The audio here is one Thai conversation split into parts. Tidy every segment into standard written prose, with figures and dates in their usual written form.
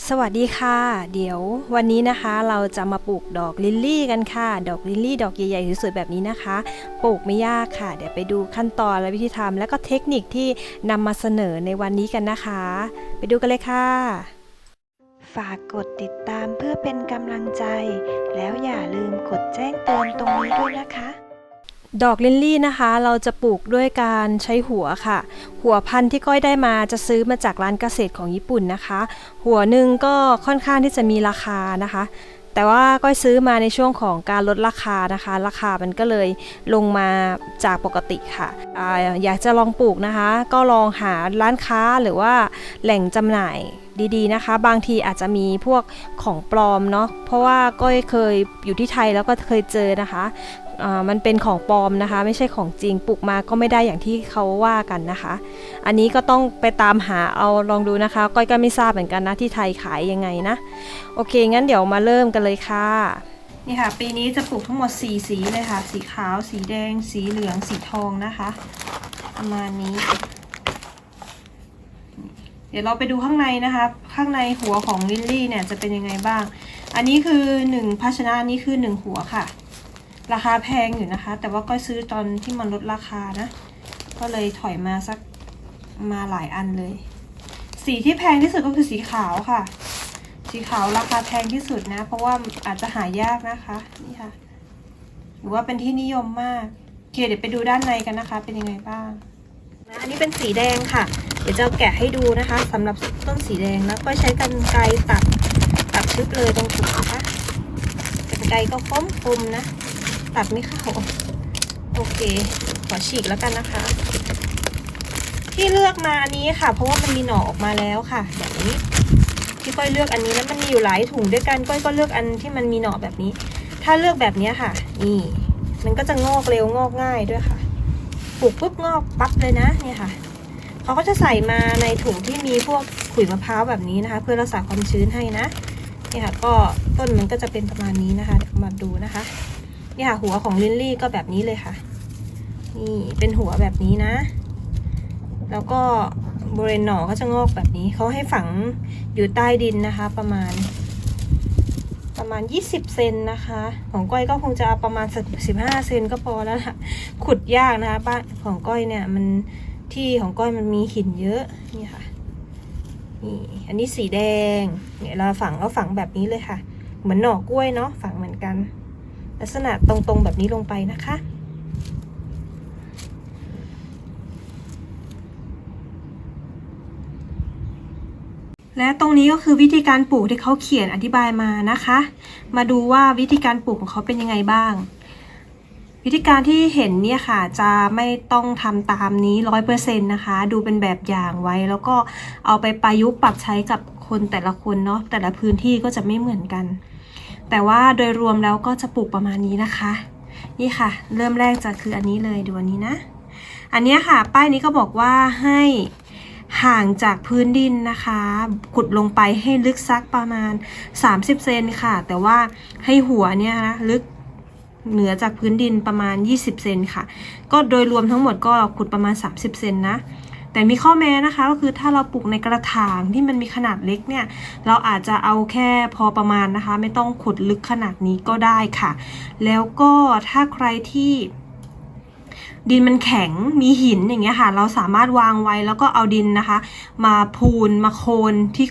สวัสดีค่ะเดี๋ยววันนี้นะคะเราจะมาปลูกดอกลิลลี่กันค่ะดอกลิลลี่ดอกใหญ่ๆสวยๆแบบนี้นะคะปลูกไม่ยากค่ะเดี๋ยวไปดูขั้นตอนและวิธีทำและก็เทคนิคที่นำมาเสนอในวันนี้กันนะคะไปดูกันเลยค่ะฝากกดติดตามเพื่อเป็นกำลังใจแล้วอย่าลืมกดแจ้งเตือนตรงนี้ด้วยนะคะดอกลิลลี่นะคะเราจะปลูกด้วยการใช้หัวค่ะหัวพันธุ์ที่ก้อยได้มาจะซื้อมาจากร้านเกษตรของญี่ปุ่นนะคะหัวหนึ่งก็ค่อนข้างที่จะมีราคานะคะแต่ว่าก้อยซื้อมาในช่วงของการลดราคานะคะราคามันก็เลยลงมาจากปกติค่ะอยากจะลองปลูกนะคะก็ลองหาร้านค้าหรือว่าแหล่งจำหน่ายดีๆนะคะบางทีอาจจะมีพวกของปลอมเนาะเพราะว่าก้อยเคยอยู่ที่ไทยแล้วก็เคยเจอนะคะมันเป็นของปลอมนะคะไม่ใช่ของจริงปลูกมาก็ไม่ได้อย่างที่เขาว่ากันนะคะอันนี้ก็ต้องไปตามหาเอาลองดูนะคะก้อยก็ไม่ทราบเหมือนกันนะที่ไทยขายยังไงนะโอเคงั้นเดี๋ยวมาเริ่มกันเลยค่ะนี่ค่ะปีนี้จะปลูกทั้งหมด4สีเลยค่ะสีขาวสีแดงสีเหลืองสีทองนะคะประมาณนี้เดี๋ยวเราไปดูข้างในนะคะข้างในหัวของลิลลี่เนี่ยจะเป็นยังไงบ้างอันนี้คือ1ภาชนะนี้คือ1หัวค่ะราคาแพงอยู่นะคะแต่ว่าก็ซื้อตอนที่มันลดราคานะก็เลยถอยมาสักมาหลายอันเลยสีที่แพงที่สุดก็คือสีขาวค่ะสีขาวราคาแพงที่สุดนะเพราะว่าอาจจะหายากนะคะนี่ค่ะหรือว่าเป็นที่นิยมมากโอเคเดี๋ยวไปดูด้านในกันนะคะเป็นยังไงบ้างนะอันนี้เป็นสีแดงค่ะเดี๋ยวจะแกะให้ดูนะคะสำหรับต้นสีแดงแล้วก็ใช้กรรไกรตัดชึบเลยตรงจุดนะคะกรรไกรก็คมนะตัดไม่เข้าโอเคขอฉีกแล้วกันนะคะที่เลือกมาอันนี้ค่ะเพราะว่ามันมีหน่อออกมาแล้วค่ะแบบนี้ที่ก้อยเลือกอันนี้แล้วมันมีอยู่หลายถุงด้วยกันก้อยก็เลือกอันที่มันมีหน่อแบบนี้ถ้าเลือกแบบนี้ค่ะนี่มันก็จะงอกเร็วงอกง่ายด้วยค่ะปลูกปุ๊บงอกปั๊บเลยนะเนี่ยค่ะเขาก็จะใส่มาในถุงที่มีพวกขุยมะพร้าวแบบนี้นะคะเพื่อรักษาความชื้นให้นะนี่ค่ะก็ต้นมันก็จะเป็นประมาณนี้นะคะเดี๋ยวมาดูนะคะนี่ค่ะหัวของลิลลี่ก็แบบนี้เลยค่ะนี่เป็นหัวแบบนี้นะแล้วก็บริเวณหน่อก็จะงอกแบบนี้เขาให้ฝังอยู่ใต้ดินนะคะประมาณ20 เซนนะคะของก้อยก็คงจะประมาณ15 เซนก็พอแล้วค่ะขุดยากนะคะบ้านของก้อยเนี่ยมันที่ของก้อยมันมีหินเยอะนี่ค่ะนี่อันนี้สีแดงเนี่ยเราฝังก็ฝังแบบนี้เลยค่ะเหมือนหน่อกล้วยเนาะฝังเหมือนกันลักษณะตรงๆแบบนี้ลงไปนะคะและตรงนี้ก็คือวิธีการปลูกที่เขาเขียนอธิบายมานะคะมาดูว่าวิธีการปลูกของเขาเป็นยังไงบ้างวิธีการที่เห็นเนี่ยค่ะจะไม่ต้องทำตามนี้100%นะคะดูเป็นแบบอย่างไว้แล้วก็เอาไปประยุกต์ปรับใช้กับคนแต่ละคนเนาะแต่ละพื้นที่ก็จะไม่เหมือนกันแต่ว่าโดยรวมแล้วก็จะปลูกประมาณนี้นะคะนี่ค่ะเริ่มแรกจะคืออันนี้เลยดูอันนี้นะอันนี้ค่ะป้ายนี้ก็บอกว่าให้ห่างจากพื้นดินนะคะขุดลงไปให้ลึกสักประมาณ30 เซนค่ะแต่ว่าให้หัวเนี่ยนะลึกเหนือจากพื้นดินประมาณ20 เซนค่ะก็โดยรวมทั้งหมดก็ขุดประมาณ30 เซนนะแต่มีข้อแม้นะคะก็คือถ้าเราปลูกในกระถางที่มันมีขนาดเล็กเนี่ยเราอาจจะเอาแค่พอประมาณนะคะไม่ต้องขุดลึกขนาดนี้ก็ได้ค่ะแล้วก็ถ้าใครที่ดินมันแข็งมีหินอย่างเงี้ยค่ะเราสามารถวางไว้แล้วก็เอาดินนะคะมาพูนมาโคนที่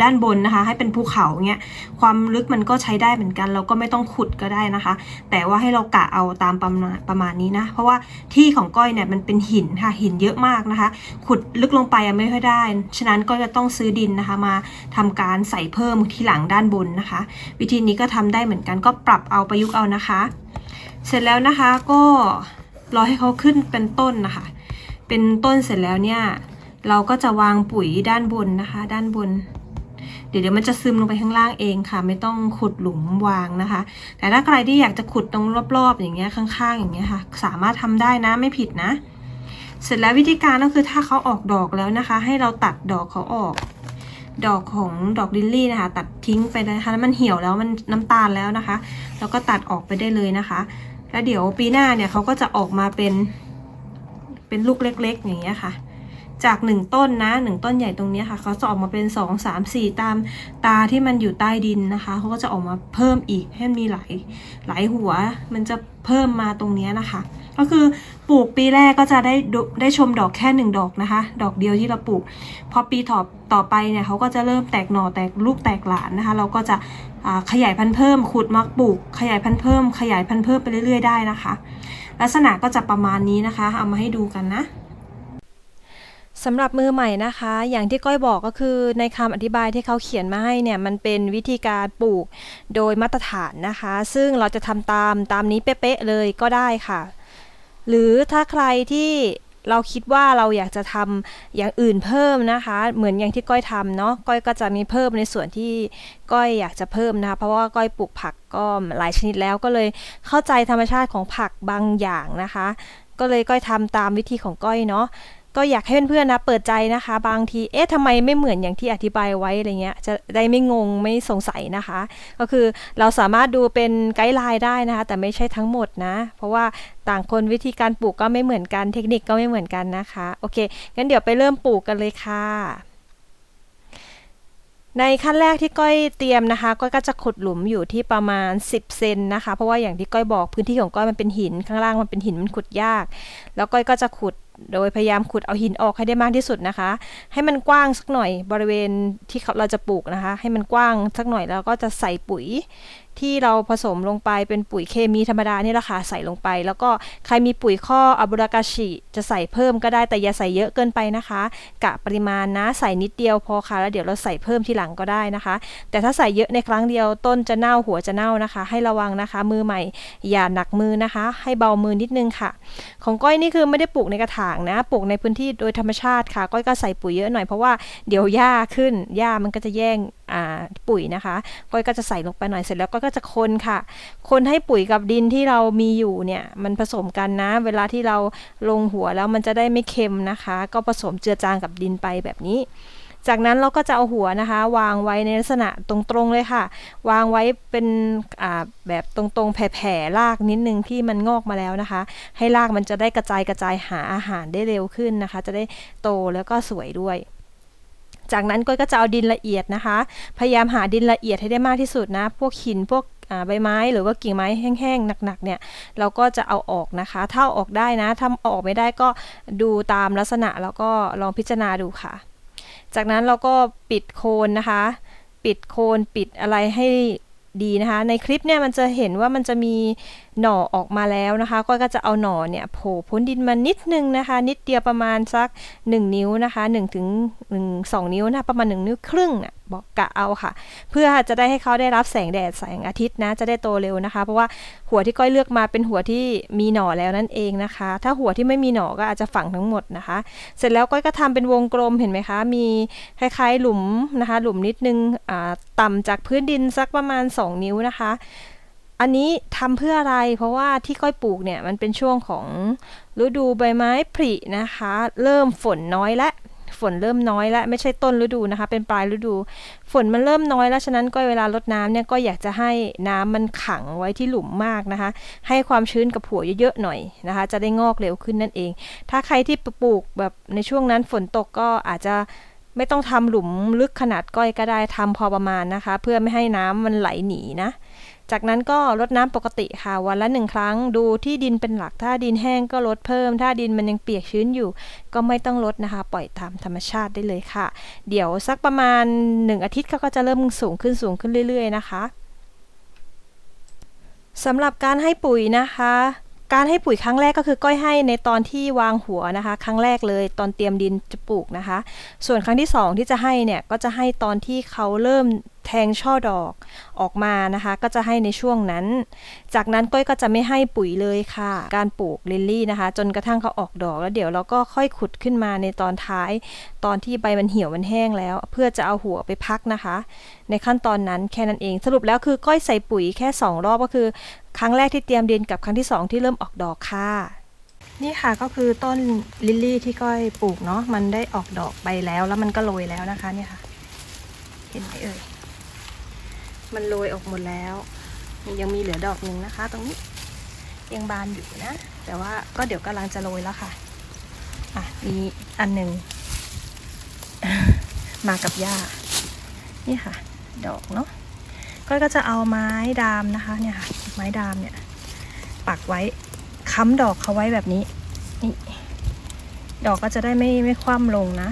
ด้านบนนะคะให้เป็นภูเขาเงี้ยความลึกมันก็ใช้ได้เหมือนกันเราก็ไม่ต้องขุดก็ได้นะคะแต่ว่าให้เรากะเอาตามประมาณนี้นะเพราะว่าที่ของก้อยเนี่ยมันเป็นหินค่ะหินเยอะมากนะคะขุดลึกลงไปไม่ค่อยได้ฉะนั้นก็จะต้องซื้อดินนะคะมาทำการใส่เพิ่มที่หลังด้านบนนะคะวิธีนี้ก็ทำได้เหมือนกันก็ปรับเอาประยุกต์เอานะคะเสร็จแล้วนะคะก็รอให้เขาขึ้นเป็นต้นนะคะเป็นต้นเสร็จแล้วเนี่ยเราก็จะวางปุ๋ยด้านบนนะคะด้านบนเดี๋ยวมันจะซึมลงไปข้างล่างเองค่ะไม่ต้องขุดหลุมวางนะคะแต่ถ้าใครที่อยากจะขุดตรงรอบๆอย่างเงี้ยข้างๆอย่างเงี้ยค่ะสามารถทำได้นะไม่ผิดนะเสร็จแล้ววิธีการก็คือถ้าเขาออกดอกแล้วนะคะให้เราตัดดอกเขาออกดอกของดอกลิลลี่นะคะตัดทิ้งไปเลยนะคะแล้วมันเหี่ยวแล้วมันน้ำตาลแล้วนะคะแล้วก็ตัดออกไปได้เลยนะคะแล้วเดี๋ยวปีหน้าเนี่ยเขาก็จะออกมาเป็นลูกเล็กๆอย่างเงี้ยค่ะ จาก1ต้นนะ1ต้นใหญ่ตรงนี้ค่ะเขาจะออกมาเป็น2 3 4ตามตาที่มันอยู่ใต้ดินนะคะเขาก็จะออกมาเพิ่มอีกให้มีหลายหัวมันจะเพิ่มมาตรงนี้นะคะก็คือปลูกปีแรกก็จะได้ชมดอกแค่1ดอกนะคะดอกเดียวที่เราปลูกพอปีต่อไปเนี่ยเขาก็จะเริ่มแตกหน่อแตกลูกแตกหลานนะคะเราก็จะขยายพันธุ์เพิ่มขุดมาปลูกขยายพันธุ์เพิ่มขยายพันธุ์เพิ่มไปเรื่อยๆได้นะคะลักษณะก็จะประมาณนี้นะคะเอามาให้ดูกันนะสำหรับมือใหม่นะคะอย่างที่ก้อยบอกก็คือในคำอธิบายที่เขาเขียนมาให้เนี่ยมันเป็นวิธีการปลูกโดยมาตรฐานนะคะซึ่งเราจะทำตามนี้เป๊ะๆเลยก็ได้ค่ะหรือถ้าใครที่เราคิดว่าเราอยากจะทำอย่างอื่นเพิ่มนะคะเหมือนอย่างที่ก้อยทำเนาะก้อยก็จะมีเพิ่มในส่วนที่ก้อยอยากจะเพิ่มนะคะเพราะว่าก้อยปลูกผักก็หลายชนิดแล้วก็เลยเข้าใจธรรมชาติของผักบางอย่างนะคะก็เลยก้อยทำตามวิธีของก้อยเนาะก็อยากให้เพื่อนๆนะเปิดใจนะคะบางทีทำไมไม่เหมือนอย่างที่อธิบายไว้อะไรเงี้ยจะได้ไม่งงไม่สงสัยนะคะก็คือเราสามารถดูเป็นไกด์ไลน์ได้นะคะแต่ไม่ใช่ทั้งหมดนะเพราะว่าต่างคนวิธีการปลูกก็ไม่เหมือนกันเทคนิคก็ไม่เหมือนกันนะคะโอเคงั้นเดี๋ยวไปเริ่มปลูกกันเลยค่ะในขั้นแรกที่ก้อยเตรียมนะคะก้อยก็จะขุดหลุมอยู่ที่ประมาณ10 เซนนะคะเพราะว่าอย่างที่ก้อยบอกพื้นที่ของก้อยมันเป็นหินข้างล่างมันเป็นหินมันขุดยากแล้วก้อยก็จะขุดโดยพยายามขุดเอาหินออกให้ได้มากที่สุดนะคะให้มันกว้างสักหน่อยบริเวณที่เราจะปลูกนะคะให้มันกว้างสักหน่อยแล้วก็จะใส่ปุ๋ยที่เราผสมลงไปเป็นปุ๋ยเคมีธรรมดานี่แหละค่ะใส่ลงไปแล้วก็ใครมีปุ๋ยข้ออับุรากาชิจะใส่เพิ่มก็ได้แต่อย่าใส่เยอะเกินไปนะคะกะปริมาณนะใส่นิดเดียวพอค่ะแล้วเดี๋ยวเราใส่เพิ่มทีหลังก็ได้นะคะแต่ถ้าใส่เยอะในครั้งเดียวต้นจะเน่าหัวจะเน่านะคะให้ระวังนะคะมือใหม่อย่าหนักมือนะคะให้เบามือนิดนึงค่ะของก้อยนี่คือไม่ได้ปลูกในกระถางนะปลูกในพื้นที่โดยธรรมชาติค่ะก้อยก็ใส่ปุ๋ยเยอะหน่อยเพราะว่าเดี๋ยวหญ้าขึ้นหญ้ามันก็จะแย่งปุ๋ยนะคะก้อยก็จะใส่ลงไปหน่อยเสร็จแล้วก็จะคนค่ะคนให้ปุ๋ยกับดินที่เรามีอยู่เนี่ยมันผสมกันนะเวลาที่เราลงหัวแล้วมันจะได้ไม่เค็มนะคะก็ผสมเจือจางกับดินไปแบบนี้จากนั้นเราก็จะเอาหัวนะคะวางไว้ในลักษณะตรงๆเลยค่ะวางไว้เป็นแบบตรงๆแผ่ๆรากนิดนึงที่มันงอกมาแล้วนะคะให้รากมันจะได้กระจายหาอาหารได้เร็วขึ้นนะคะจะได้โตแล้วก็สวยด้วยจากนั้นก้อยก็จะเอาดินละเอียดนะคะพยายามหาดินละเอียดให้ได้มากที่สุดนะพวกหินพวกใบไม้หรือว่ากิ่งไม้แห้งๆหนักๆเนี่ยเราก็จะเอาออกนะคะถ้าเอาออกได้นะถ้าเอาออกไม่ได้ก็ดูตามลักษณะแล้วก็ลองพิจารณาดูค่ะจากนั้นเราก็ปิดโคนนะคะปิดโคนปิดอะไรให้ดีนะคะในคลิปเนี่ยมันจะเห็นว่ามันจะมีหน่อออกมาแล้วนะคะก็จะเอาหน่อเนี่ยโผล่พ้นดินมานิดนึงนะคะนิดเดียวประมาณสัก1 นิ้วนะคะ1 ถึง 2 นิ้วนะประมาณ1 นิ้วครึ่งนะบอกกะเอาค่ะเพื่อจะได้ให้เขาได้รับแสงแดดแสงอาทิตย์นะจะได้โตเร็วนะคะเพราะว่าหัวที่ก้อยเลือกมาเป็นหัวที่มีหน่อแล้วนั่นเองนะคะถ้าหัวที่ไม่มีหน่อก็อาจจะฝังทั้งหมดนะคะเสร็จแล้วก้อยก็ทำเป็นวงกลมเห็นไหมคะมีคล้ายๆหลุมนะคะหลุมนิดนึงต่ำจากพื้นดินสักประมาณ2 นิ้วนะคะอันนี้ทำเพื่ออะไรเพราะว่าที่ก้อยปลูกเนี่ยมันเป็นช่วงของฤดูใบไม้ผลินะคะเริ่มฝนน้อยและฝนเริ่มน้อยแล้วไม่ใช่ต้นฤดูนะคะเป็นปลายฤดูฝนมันเริ่มน้อยแล้วฉะนั้นก็เวลารดน้ำเนี่ยก็อยากจะให้น้ำมันขังไว้ที่หลุมมากนะคะให้ความชื้นกับหัวเยอะๆหน่อยนะคะจะได้งอกเร็วขึ้นนั่นเองถ้าใครที่ปลูกแบบในช่วงนั้นฝนตกก็อาจจะไม่ต้องทำหลุมลึกขนาดก้อยก็ได้ทำพอประมาณนะคะเพื่อไม่ให้น้ำมันไหลหนีนะจากนั้นก็รดน้ำปกติค่ะวันละ1 ครั้งดูที่ดินเป็นหลักถ้าดินแห้งก็ลดเพิ่มถ้าดินมันยังเปียกชื้นอยู่ก็ไม่ต้องลดนะคะปล่อยตามธรรมชาติได้เลยค่ะเดี๋ยวสักประมาณ1 อาทิตย์ก็จะเริ่มสูงขึ้นเรื่อยๆนะคะสำหรับการให้ปุ๋ยนะคะการให้ปุ๋ยครั้งแรกก็คือก้อยให้ในตอนที่วางหัวนะคะครั้งแรกเลยตอนเตรียมดินจะปลูกนะคะส่วนครั้งที่2ที่จะให้เนี่ยก็จะให้ตอนที่เขาเริ่มแทงช่อดอกออกมานะคะก็จะให้ในช่วงนั้นจากนั้นก้อยก็จะไม่ให้ปุ๋ยเลยค่ะการปลูกลิลลี่นะคะจนกระทั่งเขาออกดอกแล้วเดี๋ยวเราก็ค่อยขุดขึ้นมาในตอนท้ายตอนที่ใบมันเหี่ยวมันแห้งแล้วเพื่อจะเอาหัวไปพักนะคะในขั้นตอนนั้นแค่นั้นเองสรุปแล้วคือก้อยใส่ปุ๋ยแค่2 รอบก็คือครั้งแรกที่เตรียมดินกับครั้งที่2ที่เริ่มออกดอกค่ะนี่ค่ะก็คือต้นลิลลี่ที่ก้อยปลูกเนาะมันได้ออกดอกไปแล้วมันก็โรยแล้วนะคะเนี่ยค่ะเห็นไหมเอ่ยมันโรยออกหมดแล้วยังมีเหลือดอกหนึ่งนะคะตรงนี้ยังบานอยู่นะแต่ว่าก็เดี๋ยวกำลังจะโรยแล้วค่ะมีอันหนึ่ง มากับหญ้านี่ค่ะดอกเนาะก้อยก็จะเอาไม้ดามนะคะเนี่ยค่ะไม้ดามเนี่ยปักไว้ค้ำดอกเขาไว้แบบนี้นี่ดอกก็จะได้ไม่คว่ำลงนะ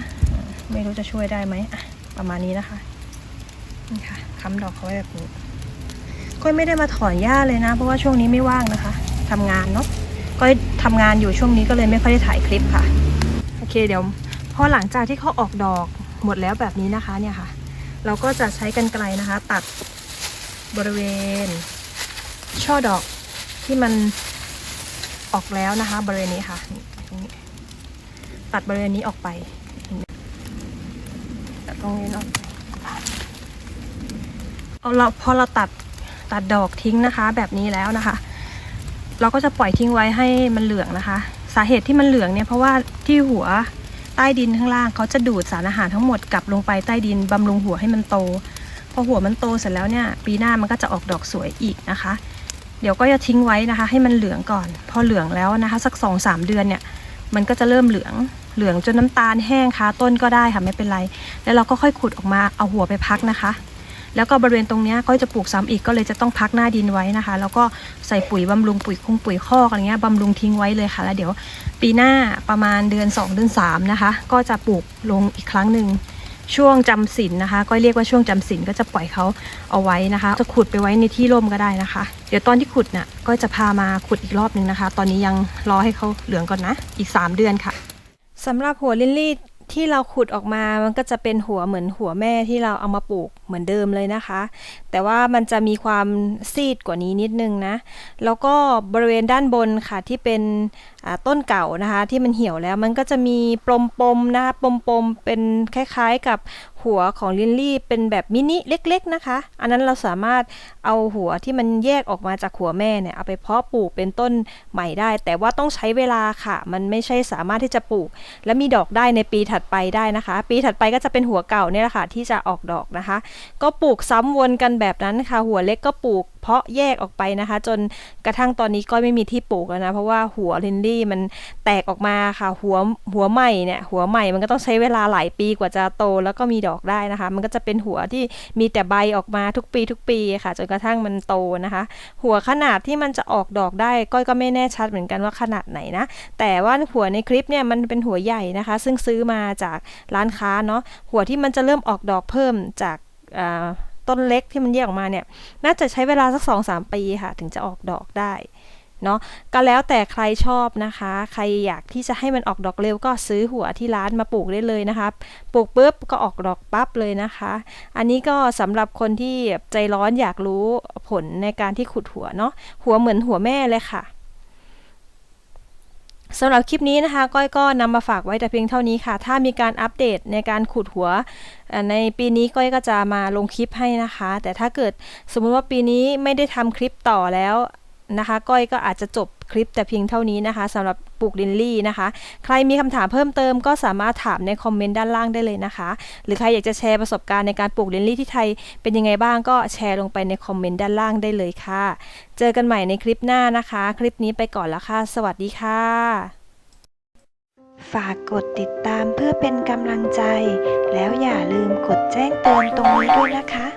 ไม่รู้จะช่วยได้ไหมประมาณนี้นะคะนี่ค่ะค้ำดอกเขาไว้แบบนี้ก้อยไม่ได้มาถอนหญ้าเลยนะเพราะว่าช่วงนี้ไม่ว่างนะคะทำงานเนาะก้อยทำงานอยู่ช่วงนี้ก็เลยไม่ค่อยได้ถ่ายคลิปค่ะโอเคเดี๋ยวพอหลังจากที่เขาออกดอกหมดแล้วแบบนี้นะคะเนี่ยค่ะเราก็จะใช้กรรไกรนะคะตัดบริเวณช่อดอกที่มันออกแล้วนะคะบริเวณนี้ค่ะตัดบริเวณนี้ออกไปแต่ตรงนี้เนาะพอเราตัดดอกทิ้งนะคะแบบนี้แล้วนะคะเราก็จะปล่อยทิ้งไว้ให้มันเหลืองนะคะสาเหตุที่มันเหลืองเนี่ยเพราะว่าที่หัวใต้ดินข้างล่างเขาจะดูดสารอาหารทั้งหมดกลับลงไปใต้ดินบำรุงหัวให้มันโตพอหัวมันโตเสร็จแล้วเนี่ยปีหน้ามันก็จะออกดอกสวยอีกนะคะเดี๋ยวก็จะทิ้งไว้นะคะให้มันเหลืองก่อนพอเหลืองแล้วนะคะสัก 2-3 เดือนเนี่ยมันก็จะเริ่มเหลืองจนน้ำตาลแห้งคาต้นก็ได้ค่ะไม่เป็นไรแล้วเราก็ค่อยขุดออกมาเอาหัวไปพักนะคะแล้วก็บริเวณตรงนี้ก็จะปลูกซ้ำอีกก็เลยจะต้องพักหน้าดินไว้นะคะแล้วก็ใส่ปุ๋ยบำรุงปุ๋ยปุ๋ยคอกอะไรเงี้ยบำรุงทิ้งไว้เลยค่ะแล้วเดี๋ยวปีหน้าประมาณเดือน 2 เดือน 3นะคะก็จะปลูกลงอีกครั้งหนึ่งช่วงจำศีลนะคะก็เรียกว่าช่วงจำศีลก็จะปล่อยเขาเอาไว้นะคะจะขุดไปไว้ในที่ร่มก็ได้นะคะเดี๋ยวตอนที่ขุดเนี่ยก็จะพามาขุดอีกรอบนึงนะคะตอนนี้ยังรอให้เขาเหลืองก่อนนะอีก3 เดือนค่ะสำหรับหัวลิลลี่ที่เราขุดออกมามันก็จะเป็นหัวเหมือนหัวแม่ที่เราเอามาปลูกเหมือนเดิมเลยนะคะแต่ว่ามันจะมีความซีดกว่านี้นิดนึงนะแล้วก็บริเวณด้านบนค่ะที่เป็นต้นเก่านะคะที่มันเหี่ยวแล้วมันก็จะมีปมๆนะคะปมๆเป็นคล้ายๆกับหัวของลิลลี่เป็นแบบมินิเล็กๆนะคะอันนั้นเราสามารถเอาหัวที่มันแยกออกมาจากหัวแม่เนี่ยเอาไปเพาะปลูกเป็นต้นใหม่ได้แต่ว่าต้องใช้เวลาค่ะมันไม่ใช่สามารถที่จะปลูกและมีดอกได้ในปีถัดไปได้นะคะปีถัดไปก็จะเป็นหัวเก่าเนี่ยแหละค่ะที่จะออกดอกนะคะก็ปลูกซ้ำวนกันแบบนั้นค่ะหัวเล็กก็ปลูกเพาะแยกออกไปนะคะจนกระทั่งตอนนี้ก็ไม่มีที่ปลูกแล้วนะเพราะว่าหัวลิลลี่มันแตกออกมาค่ะหัวใหม่เนี่ยหัวใหม่มันก็ต้องใช้เวลาหลายปีกว่าจะโตแล้วก็มีดอกได้นะคะมันก็จะเป็นหัวที่มีแต่ใบออกมาทุกปีค่ะจนกระทั่งมันโตนะคะหัวขนาดที่มันจะออกดอกได้ก้อยก็ไม่แน่ชัดเหมือนกันว่าขนาดไหนนะแต่ว่าหัวในคลิปเนี่ยมันเป็นหัวใหญ่นะคะซึ่งซื้อมาจากร้านค้าเนาะหัวที่มันจะเริ่มออกดอกเพิ่มจากต้นเล็กที่มันแยกออกมาเนี่ยน่าจะใช้เวลาสัก 2-3 ปีค่ะถึงจะออกดอกได้เนาะก็แล้วแต่ใครชอบนะคะใครอยากที่จะให้มันออกดอกเร็วก็ซื้อหัวที่ร้านมาปลูกได้เลยนะคะปลูกปุ๊บก็ออกดอกปั๊บเลยนะคะอันนี้ก็สำหรับคนที่ใจร้อนอยากรู้ผลในการที่ขุดหัวเนาะหัวเหมือนหัวแม่เลยค่ะสำหรับคลิปนี้นะคะก้อยก็นำมาฝากไว้แต่เพียงเท่านี้ค่ะถ้ามีการอัปเดตในการขุดหัวในปีนี้ก้อยก็จะมาลงคลิปให้นะคะแต่ถ้าเกิดสมมุติว่าปีนี้ไม่ได้ทำคลิปต่อแล้วนะคะก้อยก็อาจจะจบคลิปแต่เพียงเท่านี้นะคะสำหรับปลูกลิลลี่นะคะใครมีคำถามเพิ่มเติมก็สามารถถามในคอมเมนต์ด้านล่างได้เลยนะคะหรือใครอยากจะแชร์ประสบการณ์ในการปลูกลิลลี่ที่ไทยเป็นยังไงบ้างก็แชร์ลงไปในคอมเมนต์ด้านล่างได้เลยค่ะเจอกันใหม่ในคลิปหน้านะคะคลิปนี้ไปก่อนแล้วค่ะสวัสดีค่ะฝากกดติดตามเพื่อเป็นกำลังใจแล้วอย่าลืมกดแจ้งเตือนตรงนี้ด้วยนะคะ